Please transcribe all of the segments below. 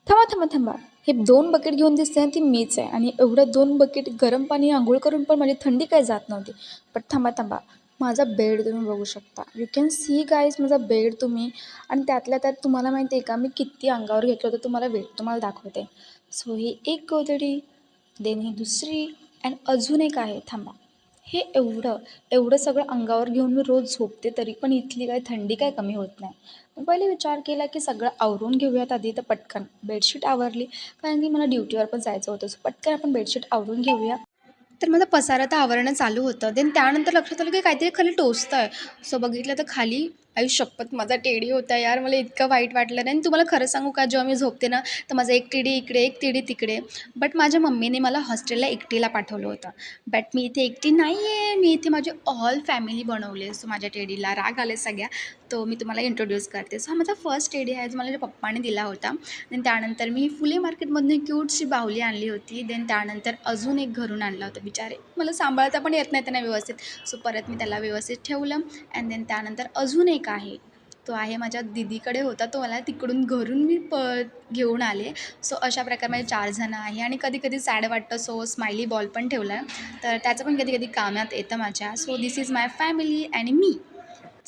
थांबा, थांबा, थांबा. हे 2 बकेट घेऊन दिसते ना ती मीच आहे आणि एवढ्या 2 बकेट गरम पाणी अंघोळ करून पण माझी थंडी काही जात नव्हती. बट थांबा, थांबा. माझा बेड तुम्ही बघू शकता. यू कॅन सी गाईज माझा बेड तुम्ही आणि त्यातल्या त्यात तुम्हाला माहिती आहे का मी किती अंगावर घेतलं होतं तुम्हाला वेट तुम्हाला दाखवते. सो ही एक गोधडी, देन ही दुसरी आणि अजून एक आहे थांबा. हे एवढं सगळं अंगावर घेऊन मी रोज झोपते तरी पण इथली काही थंडी काय कमी होत नाही. मग पहिले विचार केला की सगळं आवरून घेऊयात आधी तर पटकन बेडशीट आवरली कारण की मला ड्युटीवर पण जायचं होतं सो पटकन आपण बेडशीट आवरून घेऊया. तर माझा पसारा तर आवरणं चालू होतं. देन त्यानंतर लक्षात आलं की काहीतरी खाली टोचतं आहे. सो बघितलं तर खाली आई शपथ माझा टेडी होता यार. मला इतकं वाईट वाटलं नाही आणि तुम्हाला खरं सांगू का जेव्हा मी झोपते ना तर माझा एक टेडी इकडे, एक टेडी तिकडे. बट माझ्या मम्मीने मला हॉस्टेलला एकटीला पाठवलं होतं. बट मी इथे एकटी नाही आहे. मी इथे माझी ऑल फॅमिली बनवली. सो माझ्या टेडीला राग आले सगळ्या. तो मी तुम्हाला इंट्रोड्यूस करते. सो हा माझा फर्स्ट टेडी आहे जो मला माझ्या पप्पाने दिला होता. देन त्यानंतर मी फुले मार्केटमधून क्यूटशी बाहुली आणली होती. देन त्यानंतर अजून एक घरून आणलं होतं. बिचारे मला सांभाळता पण येत नाही त्यांना व्यवस्थित. सो परत मी त्याला व्यवस्थित ठेवलं अँड देन त्यानंतर अजून एक आहे. तो आहे माझ्या दीदीकडे होता. तो मला तिकडून घरून मी घेऊन आले. सो अशा प्रकारे माझे 4 जण आहे आणि कधी-कधी सॅड वाटतं सो स्माइली बॉल पण ठेवला आहे. तर त्याचं पण कधी-कधी कामात येतं माझ्या. So this is my family आणि मी.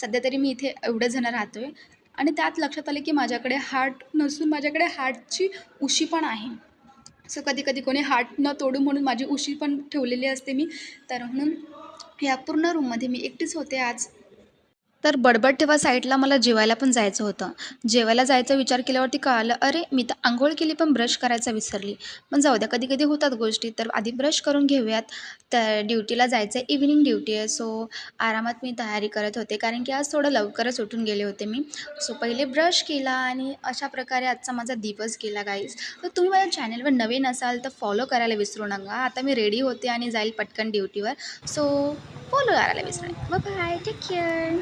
सध्या तरी मी इथे एवढे जण राहतोय आणि त्यात लक्षात आलं की माझ्याकडे हार्ट नसून माझ्याकडे हार्टची उशी पण आहे. सो कधी-कधी कोणी हार्ट न तोडू म्हणून माझी उशी पण ठेवलेली असते मी. तर म्हणून या पूर्ण रूममध्ये मी एकटीच होते आज. तर बडबड ठेवा साईडला मला जेवायला पण जायचं होतं. जेवायला जायचा विचार केल्यावरती कळालं, अरे मी तर अंघोळ केली पण ब्रश करायचा विसरली. पण जाऊ द्या कधी-कधी होतात गोष्टी. तर आधी ब्रश करून घेऊयात. तर ड्युटीला जायचं आहे, इव्हनिंग ड्युटी आहे. सो आरामात मी तयारी करत होते कारण की आज थोडं लवकरच उठून गेले होते मी. सो पहिले ब्रश केला आणि अशा प्रकारे आजचा माझा दिवस गेला गाईज. तर तुम्ही माझ्या चॅनलवर नवीन असाल तर फॉलो करायला विसरू नका. आता मी रेडी होते आणि जाईल पटकन ड्युटीवर. सो फॉलो करायला विसरू नका. Bye bye. Take care.